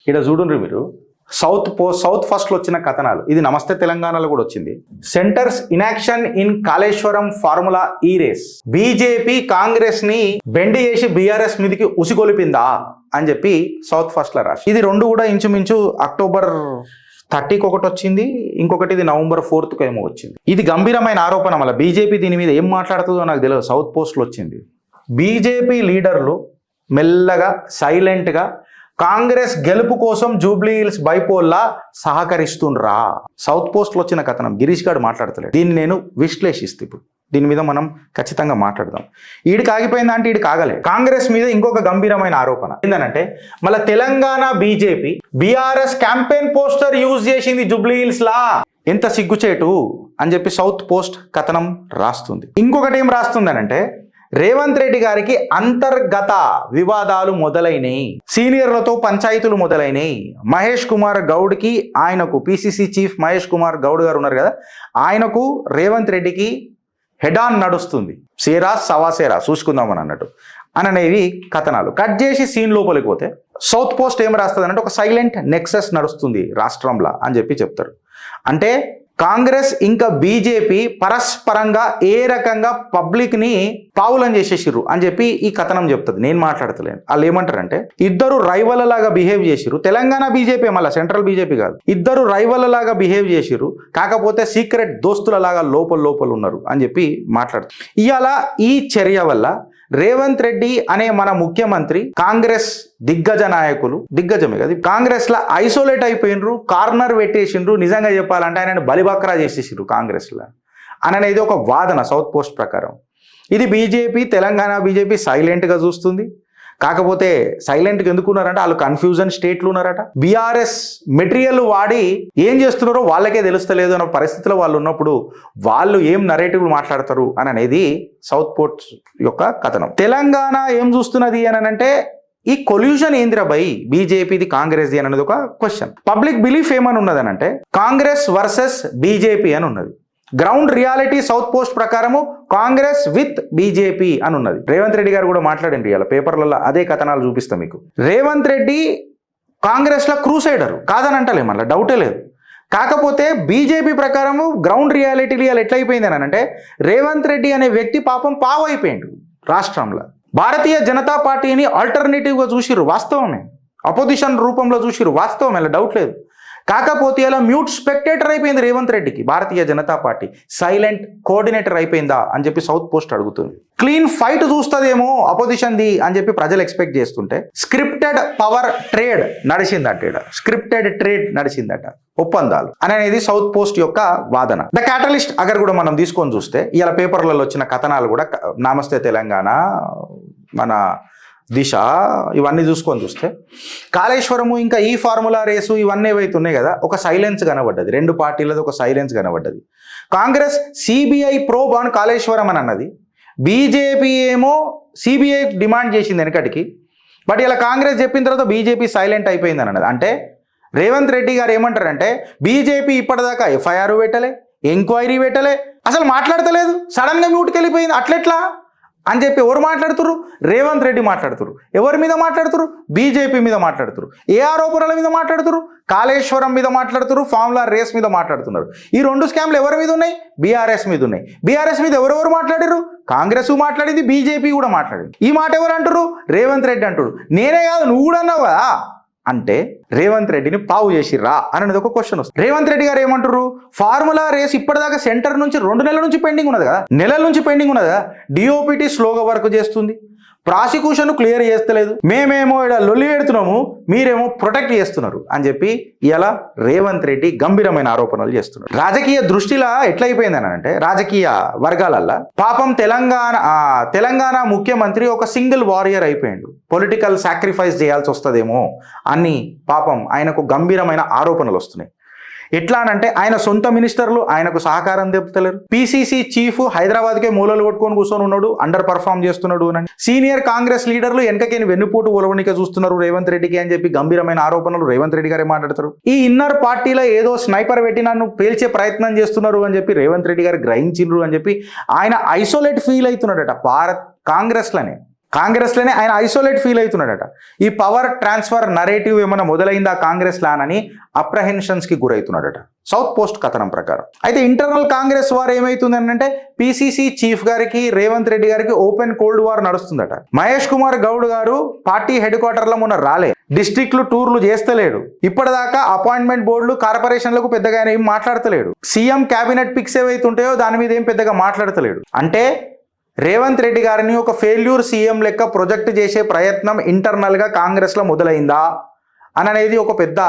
ఇక్కడ చూడండి మీరు, సౌత్ ఫస్ట్ లో వచ్చిన కథనాలు, ఇది నమస్తే తెలంగాణలో కూడా వచ్చింది. Centres inaction in Kaleshwaram formula ఈ రేస్, బీజేపీ కాంగ్రెస్ ని బెండి చేసి బీఆర్ఎస్ మీదకి ఉసిగొలిపిందా అని చెప్పి సౌత్ ఫస్ట్ లో రాసి, ఇది రెండు కూడా ఇంచుమించు అక్టోబర్ 30కి ఒకటి వచ్చింది, ఇంకొకటి ఇది నవంబర్ 4కు ఏమో వచ్చింది. ఇది గంభీరమైన ఆరోపణ. మళ్ళీ బీజేపీ దీని మీద ఏం మాట్లాడుతుందో నాకు తెలియదు. సౌత్ పోస్ట్లో వచ్చింది, బీజేపీ లీడర్లు మెల్లగా సైలెంట్గా కాంగ్రెస్ గెలుపు కోసం జూబ్లీ హిల్స్ బైపోల్లా సహకరిస్తుండ్రా. సౌత్ పోస్ట్లో వచ్చిన కథనం, గిరీష్ గారు మాట్లాడతలేడు. దీన్ని నేను విశ్లేషిస్తే ఇప్పుడు దీని మీద మనం ఖచ్చితంగా మాట్లాడదాం. ఈడికి ఆగిపోయిందా అంటే ఈడికి ఆగలే. కాంగ్రెస్ మీద ఇంకొక గంభీరమైన ఆరోపణ ఏంటంటే, మళ్ళీ Telangana BJP BRS campaign poster use చేసింది జూబ్లీ హిల్స్ లా. ఎంత సిగ్గుచేటు అని చెప్పి సౌత్ పోస్ట్ కథనం రాస్తుంది. ఇంకొకటి ఏం రాస్తుంది అంటే, రేవంత్ రెడ్డి గారికి అంతర్గత వివాదాలు మొదలైనయి, సీనియర్లతో పంచాయతీలు మొదలైనయి. మహేష్ కుమార్ గౌడ్కి ఆయనకు, పిసిసి చీఫ్ మహేష్ కుమార్ గౌడ్ గారు ఉన్నారు కదా, ఆయనకు రేవంత్ రెడ్డికి హెడ్ ఆన్ నడుస్తుంది. సేరా సవాసేరా చూసుకుందామని అన్నట్టు అనేవి కథనాలు. కట్ చేసి సీన్ లోపలికి పోతే సౌత్ పోస్ట్ ఏం రాస్తుంది అంటే, ఒక సైలెంట్ నెక్సెస్ నడుస్తుంది రాష్ట్రంలో అని చెప్పి చెప్తారు. అంటే కాంగ్రెస్ ఇంకా బీజేపీ పరస్పరంగా ఏ రకంగా పబ్లిక్ని పావులం చేసేసిర్రు అని చెప్పి ఈ కథనం చెప్తుంది. నేను మాట్లాడతలేను. వాళ్ళు ఏమంటారంటే, ఇద్దరు రైవల్ లాగా బిహేవ్ చేసిర్రు. తెలంగాణ బీజేపీ, మళ్ళీ సెంట్రల్ బీజేపీ కాదు, ఇద్దరు రైవల్ లాగా బిహేవ్ చేసిర్రు, కాకపోతే సీక్రెట్ దోస్తుల లాగా లోపల ఉన్నారు అని చెప్పి మాట్లాడుతారు. ఇవాళ ఈ చర్య వల్ల రేవంత్ రెడ్డి అనే మన ముఖ్యమంత్రి, కాంగ్రెస్ దిగ్గజ నాయకులు, దిగ్గజమే కదా, కాంగ్రెస్ లా ఐసోలేట్ అయిపోయినరు, కార్నర్ పెట్టేసిండ్రు. నిజంగా చెప్పాలంటే ఆయన బలిబక్రా చేసేసిండ్రు కాంగ్రెస్ లా అనేది ఒక వాదన సౌత్ పోస్ట్ ప్రకారం. ఇది బీజేపీ, తెలంగాణ బీజేపీ సైలెంట్గా చూస్తుంది. కాకపోతే సైలెంట్గా ఎందుకున్నారంటే, వాళ్ళు కన్ఫ్యూజన్ స్టేట్లు ఉన్నారట. బీఆర్ఎస్ మెటీరియల్ వాడి ఏం చేస్తున్నారో వాళ్ళకే తెలుస్తలేదు అన్న పరిస్థితిలో వాళ్ళు ఉన్నప్పుడు వాళ్ళు ఏం నరేటివ్లు మాట్లాడతారు అని అనేది సౌత్ పోస్ట్ యొక్క కథనం. తెలంగాణ ఏం చూస్తున్నది అని అంటే, ఈ కొల్యూషన్ ఏందిరా బై బీజేపీది కాంగ్రెస్ది అనేది ఒక క్వశ్చన్. పబ్లిక్ బిలీఫ్ ఏమని ఉన్నది అని అంటే, కాంగ్రెస్ వర్సెస్ బీజేపీ అని ఉన్నది. గ్రౌండ్ రియాలిటీ సౌత్ పోస్ట్ ప్రకారము కాంగ్రెస్ విత్ బీజేపీ అని ఉన్నది. రేవంత్ రెడ్డి గారు కూడా మాట్లాడండి ఇలా పేపర్లలో, అదే కథనాలు చూపిస్తాం మీకు. రేవంత్ రెడ్డి కాంగ్రెస్లో క్రూసైడర్ కాదని అంటలే, మళ్ళీ డౌటే లేదు. కాకపోతే బీజేపీ ప్రకారము గ్రౌండ్ రియాలిటీలు ఇలా ఎట్లయిపోయింది అని అంటే, రేవంత్ రెడ్డి అనే వ్యక్తి పాపం పావు అయిపోయిండు రాష్ట్రంలో. భారతీయ జనతా పార్టీని ఆల్టర్నేటివ్గా చూసిర్రు, వాస్తవమే. అపోజిషన్ రూపంలో చూసిర్రు, వాస్తవం, ఇలా డౌట్ లేదు. కాకపోతే ఇలా మ్యూట్ స్పెక్టేటర్ అయిపోయింది రేవంత్ రెడ్డికి భారతీయ జనతా పార్టీ. సైలెంట్ కోఆర్డినేటర్ అయిపోయిందా అని చెప్పి సౌత్ పోస్ట్ అడుగుతుంది. క్లీన్ ఫైట్ చూస్తుందేమో అపోజిషన్ది అని చెప్పి ప్రజలు ఎక్స్పెక్ట్ చేస్తుంటే, స్క్రిప్టెడ్ పవర్ ట్రేడ్ నడిచిందట. స్క్రిప్టెడ్ ట్రేడ్ నడిచిందట, ఒప్పందాలు అనేది సౌత్ పోస్ట్ యొక్క వాదన. ద క్యాటలిస్ట్ అగర్ కూడా మనం తీసుకొని చూస్తే, ఇలా పేపర్లలో వచ్చిన కథనాలు కూడా, నమస్తే తెలంగాణ, మన దిశ, ఇవన్నీ చూసుకొని చూస్తే, కాళేశ్వరము ఇంకా ఈ ఫార్ములా రేసు ఇవన్నీ ఏవైతే ఉన్నాయి కదా, ఒక సైలెన్స్ కనబడ్డది. రెండు పార్టీలది ఒక సైలెన్స్ కనబడ్డది. Congress CBI probe on Kaleshwaram అని అన్నది, బీజేపీ ఏమో సిబిఐ డిమాండ్ చేసింది వెనకటికి. బట్ ఇలా కాంగ్రెస్ చెప్పిన తర్వాత బీజేపీ సైలెంట్ అయిపోయింది అన్నది. అంటే రేవంత్ రెడ్డి గారు ఏమంటారంటే, బీజేపీ ఇప్పటిదాకా ఎఫ్ఐఆర్ పెట్టలే, ఎంక్వైరీ పెట్టలే, అసలు మాట్లాడతలేదు, సడన్గా మ్యూట్కి వెళ్ళిపోయింది, అట్లెట్లా అని చెప్పి ఎవరు మాట్లాడుతున్నారు? రేవంత్ రెడ్డి మాట్లాడుతున్నారు. ఎవరి మీద మాట్లాడుతున్నారు? బీజేపీ మీద మాట్లాడుతున్నారు. ఏ ఆరోపణల మీద మాట్లాడుతున్నారు? కాళేశ్వరం మీద మాట్లాడుతున్నారు, ఫార్ములా రేస్ మీద మాట్లాడుతున్నారు. ఈ రెండు స్కామ్లు ఎవరి మీద ఉన్నాయి? బీఆర్ఎస్ మీద ఉన్నాయి. బీఆర్ఎస్ మీద ఎవరెవరు మాట్లాడారు? కాంగ్రెస్ మాట్లాడింది, బీజేపీ కూడా మాట్లాడింది. ఈ మాట ఎవరు అంటారు? రేవంత్ రెడ్డి అంటాడు. నేనే కాదు, నువ్వు కూడా అన్నావు కదా అంటే, రేవంత్ రెడ్డిని పావు చేసిర్రా అనేది ఒక క్వశ్చన్ వస్తుంది. రేవంత్ రెడ్డి గారు ఏమంటారు? ఫార్ములా రేస్ ఇప్పటిదాకా సెంటర్ నుంచి 2 నెలల నుంచి పెండింగ్ ఉన్నది కదా, నెలల నుంచి పెండింగ్ ఉన్నది కదా. డిఓపిటి స్లోగా వర్క్ చేస్తుంది, ప్రాసిక్యూషన్ క్లియర్ చేస్తలేదు, మేమేమో ఇక్కడ లొల్లి పెడుతున్నాము, మీరేమో ప్రొటెక్ట్ చేస్తున్నారు అని చెప్పి ఇలా రేవంత్ రెడ్డి గంభీరమైన ఆరోపణలు చేస్తున్నారు. రాజకీయ దృష్టిలా ఎట్లయిపోయిందని అంటే, రాజకీయ వర్గాలల్లో పాపం తెలంగాణ ముఖ్యమంత్రి ఒక సింగిల్ వారియర్ అయిపోయిండు. పొలిటికల్ సాక్రిఫైస్ చేయాల్సి వస్తుందేమో అని పాపం ఆయనకు గంభీరమైన ఆరోపణలు వస్తున్నాయి. ఎట్లా అంటే, ఆయన సొంత మినిస్టర్లు ఆయనకు సహకారం తెప్పుతలేరు. పిసిసి చీఫ్ హైదరాబాద్కే మూలలు కొట్టుకొని కూర్చొని ఉన్నాడు, అండర్ పర్ఫామ్ చేస్తున్నాడు అని. సీనియర్ కాంగ్రెస్ లీడర్లు వెనకకేని వెన్నుపోటు ఒలవనిక చూస్తున్నారు రేవంత్ రెడ్డికి అని చెప్పి గంభీరమైన ఆరోపణలు రేవంత్ రెడ్డి గారే మాట్లాడతారు. ఈ ఇన్నర్ పార్టీలో ఏదో స్నైపర్ పెట్టి నన్ను పేల్చే ప్రయత్నం చేస్తున్నారు అని చెప్పి రేవంత్ రెడ్డి గారు గ్రహించిండ్రు అని చెప్పి ఆయన ఐసోలేట్ ఫీల్ అవుతున్నాడట కాంగ్రెస్లోనే. కాంగ్రెస్లోనే ఆయన ఐసోలేట్ ఫీల్ అవుతున్నాడట. ఈ పవర్ ట్రాన్స్ఫర్ నరేటివ్ ఏమైనా మొదలైందా కాంగ్రెస్ లాన్ అని అప్రహెన్షన్స్కి గురవుతున్నాడట సౌత్ పోస్ట్ కథనం ప్రకారం. అయితే ఇంటర్నల్ కాంగ్రెస్ వార్ ఏమైతుంది అంటే పిసిసి చీఫ్ గారికి రేవంత్ రెడ్డి గారికి ఓపెన్ కోల్డ్ వార్ నడుస్తుందట. మహేష్ కుమార్ గౌడ్ గారు పార్టీ హెడ్ క్వార్టర్లో మొన్న రాలే, డిస్ట్రిక్ట్లు టూర్లు చేస్తలేడు, ఇప్పటిదాకా అపాయింట్మెంట్ బోర్డులు కార్పొరేషన్లకు పెద్దగా ఏం మాట్లాడతలేడు, సీఎం క్యాబినెట్ పిక్స్ ఏవైతుంటాయో దాని మీద ఏం పెద్దగా మాట్లాడతలేడు. అంటే రేవంత్ రెడ్డి గారిని ఒక ఫెయిల్యూర్ సీఎం లెక్క ప్రొజెక్ట్ చేసే ప్రయత్నం ఇంటర్నల్గా కాంగ్రెస్లో మొదలైందా అని అనేది ఒక పెద్ద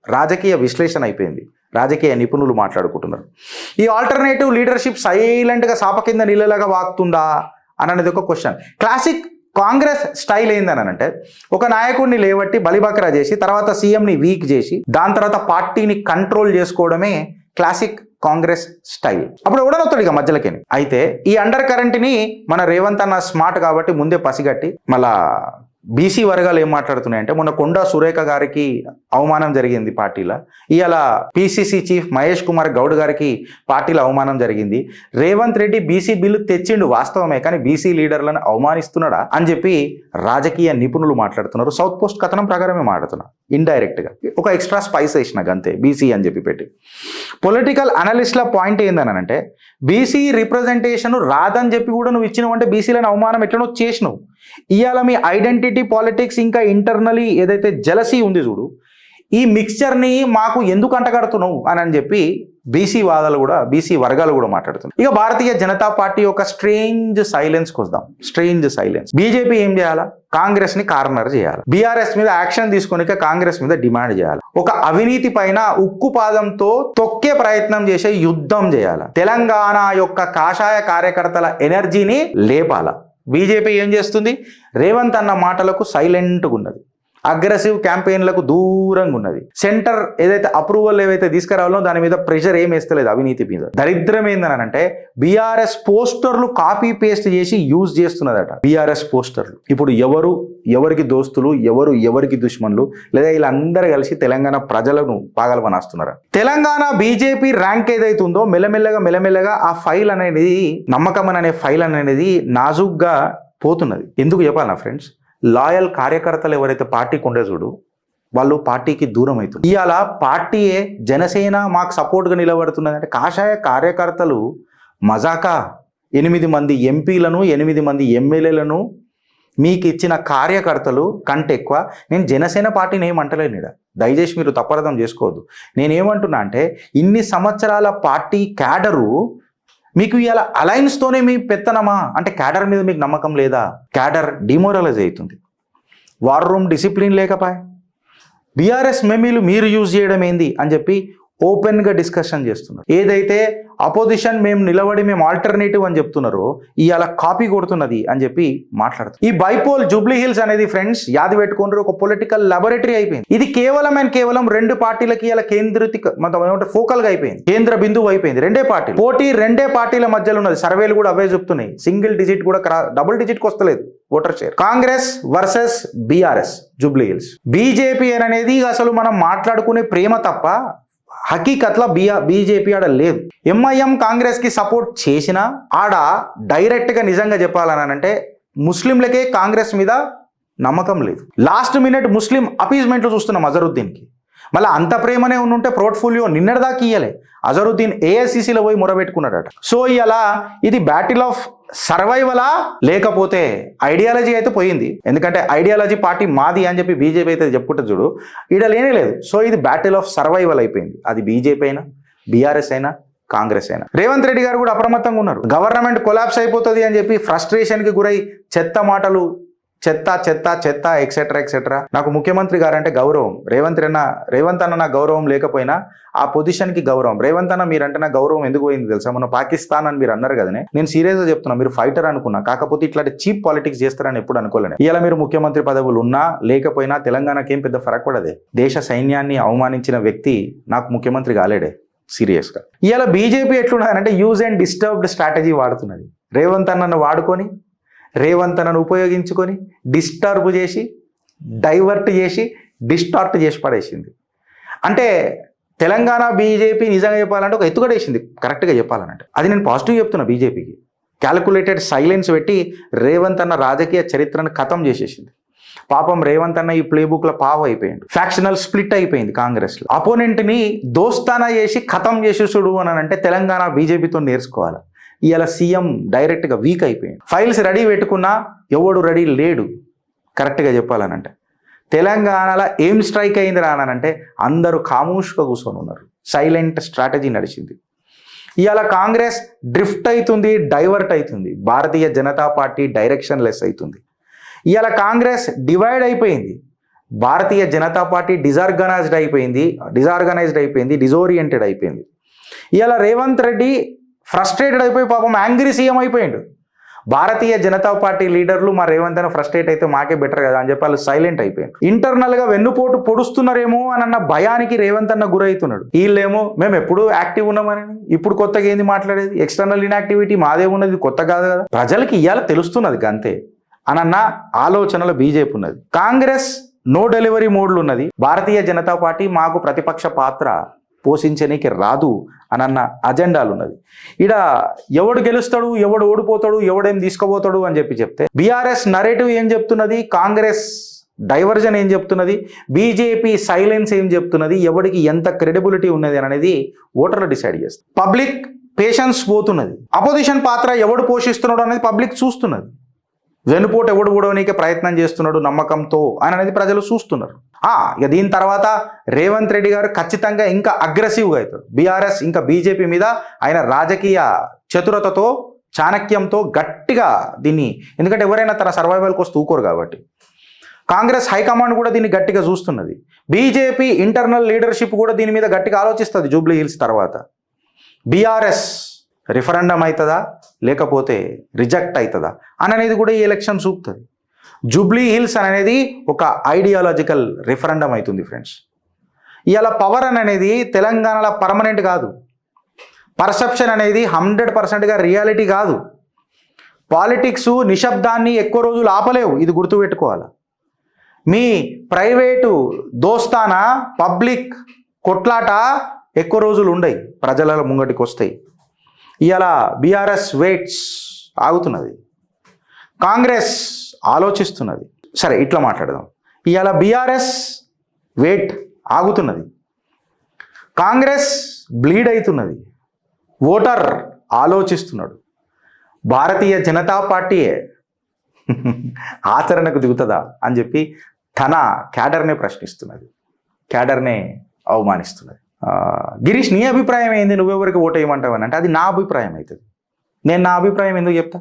రాజకీయ విశ్లేషణ అయిపోయింది. రాజకీయ నిపుణులు మాట్లాడుకుంటున్నారు. ఈ ఆల్టర్నేటివ్ లీడర్షిప్ సైలెంట్గా సాప కింద నీళ్ళలాగా వాగుతుందా అని అనేది ఒక క్వశ్చన్. క్లాసిక్ కాంగ్రెస్ స్టైల్ ఏందని అంటే ఒక నాయకుడిని లేవట్టి బలిబక్రా చేసి తర్వాత సీఎంని వీక్ చేసి దాని తర్వాత పార్టీని కంట్రోల్ చేసుకోవడమే క్లాసిక్ కాంగ్రెస్ స్టైల్. అప్పుడు ఎవడనొస్తాడు ఇక మధ్యలోకి. అయితే ఈ అండర్ కరెంట్ని మన రేవంత్ అన్న స్మార్ట్ కాబట్టి ముందే పసిగట్టి మళ్ళా బీసీ వర్గాలు ఏం మాట్లాడుతున్నాయంటే మొన్న కొండా సురేఖ గారికి అవమానం జరిగింది పార్టీలో, ఇవాళ పిసిసి చీఫ్ మహేష్ కుమార్ గౌడ్ గారికి పార్టీలో అవమానం జరిగింది. రేవంత్ రెడ్డి బీసీ బిల్లు తెచ్చిండు వాస్తవమే, కానీ బీసీ లీడర్లను అవమానిస్తున్నాడా అని చెప్పి రాజకీయ నిపుణులు మాట్లాడుతున్నారు. సౌత్ పోస్ట్ కథనం ప్రకారమే మాట్లాడుతున్నా, ఇండైరెక్ట్గా ఒక ఎక్స్ట్రా స్పైస్ వేసిన అంతే బీసీ అని చెప్పి పెట్టి. పొలిటికల్ అనలిస్ట్ల పాయింట్ ఏందని అంటే బీసీ రిప్రజెంటేషన్ రాదని చెప్పి కూడా నువ్వు ఇచ్చినావు అంటే బీసీలను అవమానం ఎట్లనో చేసినావు. ఇవాళ మీ ఐడెంటిటీ పాలిటిక్స్ ఇంకా ఇంటర్నలీ ఏదైతే జలసీ ఉంది చూడు, ఈ మిక్స్చర్ని మాకు ఎందుకు అంటగడుతున్నావు అని చెప్పి బీసీ వాదాలు కూడా బీసీ వర్గాలు కూడా మాట్లాడుతున్నాయి. ఇక భారతీయ జనతా పార్టీ యొక్క స్ట్రేంజ్ సైలెన్స్కి వద్దాం. Strange silence. బీజేపీ ఏం చేయాలా? కాంగ్రెస్ ని కార్నర్ చేయాలి, బీఆర్ఎస్ మీద యాక్షన్ తీసుకొని కాంగ్రెస్ మీద డిమాండ్ చేయాలి, ఒక అవినీతి పైన ఉక్కు పాదంతో తొక్కే ప్రయత్నం చేసే యుద్ధం చేయాలి, తెలంగాణ యొక్క కాషాయ కార్యకర్తల ఎనర్జీని లేపాల. బీజేపీ ఏం చేస్తుంది? రేవంత్ అన్న మాటలకు సైలెంట్గా ఉన్నది, అగ్రెసివ్ క్యాంపెయిన్లకు దూరంగా ఉన్నది, సెంటర్ ఏదైతే అప్రూవల్ ఏవైతే తీసుకురావాలో దాని మీద ప్రెషర్ ఏం వేస్తలేదు అవినీతి మీద. దరిద్రం ఏందని అంటే బీఆర్ఎస్ పోస్టర్లు కాపీ పేస్ట్ చేసి యూజ్ చేస్తున్నదట. బీఆర్ఎస్ పోస్టర్లు ఇప్పుడు ఎవరికి దోస్తులు, ఎవరికి దుష్మన్లు, లేదా వీళ్ళందరూ కలిసి తెలంగాణ ప్రజలను పాగలమనేస్తున్నారు. తెలంగాణ బీజేపీ ర్యాంక్ ఏదైతుందో మెల్లమెల్లగా ఆ ఫైల్ అనేది, నమ్మకం అనే ఫైల్ అనేది నాజుగ్గా పోతున్నది. ఎందుకు చెప్పాలి నా ఫ్రెండ్స్? లాయల్ కార్యకర్తలు ఎవరైతే పార్టీకి ఉండే చూడు, వాళ్ళు పార్టీకి దూరం అవుతుంది. ఇవాళ పార్టీయే జనసేన మాకు సపోర్ట్గా నిలబడుతున్నది అంటే కాషాయ కార్యకర్తలు మజాకా 8 మంది ఎంపీలను 8 మంది ఎమ్మెల్యేలను మీకు ఇచ్చిన కార్యకర్తలు కంటే ఎక్కువ. నేను జనసేన పార్టీని ఏమంటలేను ఇక్కడ, దయచేసి మీరు తప్పర్థం చేసుకోవద్దు. నేనేమంటున్నా అంటే ఇన్ని సంవత్సరాల పార్టీ క్యాడరు మీకు ఇవాళ అలయన్స్తోనే మీ పెత్తనమా అంటే క్యాడర్ మీద మీకు నమ్మకం లేదా? క్యాడర్ డిమోరలైజ్ అవుతుంది, వార్ రూమ్ డిసిప్లిన్ లేకపోయా, బీఆర్ఎస్ మెమీలు మీరు యూజ్ చేయడం ఏంది అని చెప్పి ఓపెన్గా డిస్కషన్ చేస్తున్నారు. ఏదైతే అపోజిషన్ మేము నిలబడి మేము ఆల్టర్నేటివ్ అని చెప్తున్నారో ఇవాళ కాపీ కొడుతున్నది అని చెప్పి మాట్లాడుతుంది. ఈ బైపోల్ జూబ్లీ హిల్స్ అనేది ఫ్రెండ్స్ యాది పెట్టుకుంటారు, ఒక పొలిటికల్ లాబొరేటరీ అయిపోయింది. ఇది కేవలం 2 పార్టీలకి ఇలా ఫోకల్గా అయిపోయింది, కేంద్ర బిందువు అయిపోయింది. 2 పార్టీలు పోటీ, 2 పార్టీల మధ్యలో ఉన్నది. సర్వేలు కూడా అవే చెప్తున్నాయి, సింగిల్ డిజిట్ కూడా డబుల్ డిజిట్కి వస్తలేదు voter share. Congress versus BRS Jubilee hills. BJP అనేది అసలు మనం మాట్లాడుకునే ప్రేమ తప్ప హకీకత్లో బీజేపీ ఆడ లేదు. ఎంఐఎం కాంగ్రెస్ కి సపోర్ట్ చేసినా ఆడ డైరెక్ట్గా నిజంగా చెప్పాలని అంటే ముస్లింలకే కాంగ్రెస్ మీద నమ్మకం లేదు. లాస్ట్ మినిట్ ముస్లిం అపీజ్మెంట్లు చూస్తున్నాం అజరుద్దీన్కి. మళ్ళీ అంత ప్రేమనే ఉంటే పోర్ట్ఫోలియో నిన్నటిదాకా ఇయ్యలే. అజరుద్దీన్ ఏఐసిసిలో పోయి మొరబెట్టుకున్నాడట. సో ఇలా ఇది బ్యాటిల్ ఆఫ్ సర్వైవలా లేకపోతే ఐడియాలజీ అయితే పోయింది. ఎందుకంటే ఐడియాలజీ పార్టీ మాది అని చెప్పి బీజేపీ అయితే చెప్పుకుంటే చూడు, ఈడ లేనే లేదు. సో ఇది బ్యాటిల్ ఆఫ్ సర్వైవల్ అయిపోయింది. అది బీజేపీ అయినా, బీఆర్ఎస్ అయినా, కాంగ్రెస్ అయినా. రేవంత్ రెడ్డి గారు కూడా అప్రమత్తంగా ఉన్నారు. గవర్నమెంట్ కొలాప్స్ అయిపోతుంది అని చెప్పి ఫ్రస్ట్రేషన్కి గురై చెత్త మాటలు, చెత్త ఎక్సెట్రా. నాకు ముఖ్యమంత్రి గారు అంటే గౌరవం. రేవంత్ అన్న నాకు గౌరవం లేకపోయినా ఆ పొజిషన్కి గౌరవం. రేవంత్ అన్న మీరంటే నాకు గౌరవం ఎందుకు పోయింది తెలుసా? మన పాకిస్తాన్ అని మీరు అన్నారు కదనే, నేను సీరియస్గా చెప్తున్నా, మీరు ఫైటర్ అనుకున్నా, కాకపోతే ఇట్లాంటి చీప్ పాలిటిక్స్ చేస్తారని ఎప్పుడు అనుకోలేను. ఇలా మీరు ముఖ్యమంత్రి పదవులు ఉన్నా లేకపోయినా తెలంగాణకి ఏం పెద్ద ఫరక్ పడదే. దేశ సైన్యాన్ని అవమానించిన వ్యక్తి నాకు ముఖ్యమంత్రి కాలేడే సీరియస్గా. ఇలా బీజేపీ ఎట్లున్నదంటే యూజ్ అండ్ డిస్టర్బ్డ్ స్ట్రాటజీ వాడుతున్నది. రేవంత్ అన్నను వాడుకొని, రేవంత్ అన్నను ఉపయోగించుకొని డిస్టర్బ్ చేసి, డైవర్ట్ చేసి, డిస్టార్ట్ చేసి పడేసింది. అంటే తెలంగాణ బీజేపీ నిజంగా చెప్పాలంటే ఒక ఎత్తుగడేసింది కరెక్ట్గా చెప్పాలనంటే. అది నేను పాజిటివ్ చెప్తున్నా బీజేపీకి. క్యాలిక్యులేటెడ్ సైలెన్స్ పెట్టి రేవంత్ అన్న రాజకీయ చరిత్రను ఖతం చేసేసింది. పాపం రేవంత్ అన్న ఈ ప్లేబుక్లో పావు అయిపోయింది. ఫ్యాక్షనల్ స్ప్లిట్ అయిపోయింది కాంగ్రెస్లో. అపోనెంట్ని దోస్తానా చేసి ఖతం చేసేసుడు అని అంటే తెలంగాణ బీజేపీతో నేర్చుకోవాలి. ఇవాళ సీఎం డైరెక్ట్గా వీక్ అయిపోయింది. ఫైల్స్ రెడీ పెట్టుకున్నా ఎవడు రెడీ లేడు. కరెక్ట్గా చెప్పాలనంటే తెలంగాణలో ఏం స్ట్రైక్ అయింది రానంటే అందరూ ఖామూష్గా కూర్చొని ఉన్నారు. సైలెంట్ స్ట్రాటజీ నడిచింది. ఇవాళ కాంగ్రెస్ డ్రిఫ్ట్ అవుతుంది, డైవర్ట్ అవుతుంది. భారతీయ జనతా పార్టీ డైరెక్షన్ లెస్ అవుతుంది. ఇవాళ కాంగ్రెస్ డివైడ్ అయిపోయింది. భారతీయ జనతా పార్టీ డిజార్గనైజ్డ్ అయిపోయింది, డిజోరియంటెడ్ అయిపోయింది. ఇవాళ రేవంత్ రెడ్డి ఫ్రస్ట్రేటెడ్ అయిపోయి పాపం యాంగ్రీ సీఎం అయిపోయిండు. భారతీయ జనతా పార్టీ లీడర్లు మా రేవంత్ అన్న ఫ్రస్ట్రేట్ అయితే మాకే బెటర్ కదా అని చెప్పి వాళ్ళు సైలెంట్ అయిపోయారు. ఇంటర్నల్గా వెన్నుపోటు పొడుస్తున్నారేమో అన్న భయానికి రేవంత్ అన్న గురవుతున్నాడు. వీళ్ళేమో మేము ఎప్పుడు యాక్టివ్ ఉన్నామని, ఇప్పుడు కొత్తగా ఏంది మాట్లాడేది, ఎక్స్టర్నల్ ఇన్యాక్టివిటీ మాదే ఉన్నది, కొత్త కాదు కదా, ప్రజలకి ఇవాళ తెలుస్తున్నది అంతే అన్న ఆలోచనలో బీజేపీ ఉన్నది. కాంగ్రెస్ నో డెలివరీ మోడ్లు ఉన్నది. భారతీయ జనతా పార్టీ మాకు ప్రతిపక్ష పాత్ర పోషించనీకి రాదు అన్న అజెండాలు ఉన్నది. ఇడ ఎవడు గెలుస్తాడు, ఎవడు ఓడిపోతాడు, ఎవడేం తీసుకుపోతాడు అని చెప్తే బీఆర్ఎస్ నరేటివ్ ఏం చెప్తున్నది, కాంగ్రెస్ డైవర్జన్ ఏం చెప్తున్నది, బీజేపీ సైలెన్స్ ఏం చెప్తున్నది, ఎవడికి ఎంత క్రెడిబిలిటీ ఉన్నది అనేది ఓటర్లు డిసైడ్ చేస్తారు. పబ్లిక్ పేషెన్స్ పోతున్నది. అపోజిషన్ పాత్ర ఎవడు పోషిస్తున్నాడు అనేది పబ్లిక్ చూస్తున్నది. వెనుపోటు ఎవడు ఊడవనీకే ప్రయత్నం చేస్తున్నాడు నమ్మకంతో అని అనేది ప్రజలు చూస్తున్నారు. ఇక దీని తర్వాత రేవంత్ రెడ్డి గారు ఖచ్చితంగా ఇంకా అగ్రెసివ్గా అవుతాడు. బీఆర్ఎస్ ఇంకా బీజేపీ మీద ఆయన రాజకీయ చతురతతో, చాణక్యంతో గట్టిగా దీన్ని, ఎందుకంటే ఎవరైనా తన సర్వైవల్కి వస్తూ ఊకోరు కాబట్టి కాంగ్రెస్ హైకమాండ్ కూడా దీన్ని గట్టిగా చూస్తున్నది. బీజేపీ ఇంటర్నల్ లీడర్షిప్ కూడా దీని మీద గట్టిగా ఆలోచిస్తుంది. జూబ్లీ హిల్స్ తర్వాత బీఆర్ఎస్ రిఫరెండం అవుతుందా లేకపోతే రిజెక్ట్ అవుతుందా అనేది కూడా ఈ ఎలక్షన్ చూపుతుంది. జూబ్లీ హిల్స్ అనేది ఒక ఐడియాలజికల్ రిఫరెండం అవుతుంది ఫ్రెండ్స్. ఇవాళ పవర్ అనేది తెలంగాణలో పర్మనెంట్ కాదు. పర్సెప్షన్ అనేది 100%గా రియాలిటీ కాదు. పాలిటిక్స్ నిశ్శబ్దాన్ని ఎక్కువ రోజులు ఆపలేవు, ఇది గుర్తుపెట్టుకోవాలి. మీ ప్రైవేటు దోస్తానా పబ్లిక్ కొట్లాట ఎక్కువ రోజులు ఉండయి, ప్రజల ముంగటికి వస్తాయి. ఇవాళ బీఆర్ఎస్ వెయిట్స్ ఆగుతున్నది, కాంగ్రెస్ ఆలోచిస్తున్నది. సరే ఇట్లా మాట్లాడదాం. ఇవాళ బీఆర్ఎస్ వెయిట్ ఆగుతున్నది, కాంగ్రెస్ బ్లీడ్ అవుతున్నది, ఓటర్ ఆలోచిస్తున్నాడు. భారతీయ జనతా పార్టీయే ఆచరణకు దిగుతుందా అని చెప్పి తన క్యాడర్నే ప్రశ్నిస్తున్నది, క్యాడర్నే అవమానిస్తున్నది. గిరీష్, నీ అభిప్రాయం ఏంది, నువ్వెవరికి ఓటు వేయమంటావని అంటే అది నా అభిప్రాయం అవుతుంది. నేను నా అభిప్రాయం ఎందుకు చెప్తా?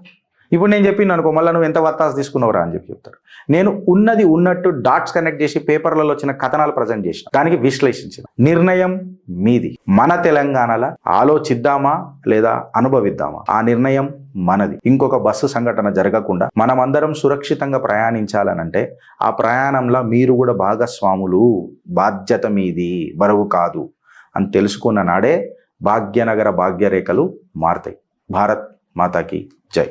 ఇప్పుడు నేను చెప్పిన అనుకో మళ్ళీ నువ్వు ఎంత వత్తాసు తీసుకున్నావురా అని చెప్తారు. నేను ఉన్నది ఉన్నట్టు డాట్స్ కనెక్ట్ చేసి పేపర్లలో వచ్చిన కథనాలు ప్రజెంట్ చేసిన, దానికి విశ్లేషించిన. నిర్ణయం మీది. మన తెలంగాణలో ఆలోచిద్దామా లేదా అనుభవిద్దామా, ఆ నిర్ణయం మనది. ఇంకొక బస్సు సంఘటన జరగకుండా మనమందరం సురక్షితంగా ప్రయాణించాలనంటే ఆ ప్రయాణంలో మీరు కూడా భాగస్వాములు. బాధ్యత మీది, బరువు కాదు అని తెలుసుకున్న నాడే భాగ్యనగర భాగ్యరేఖలు మారుతాయి. భారత్ మాతాకి జై.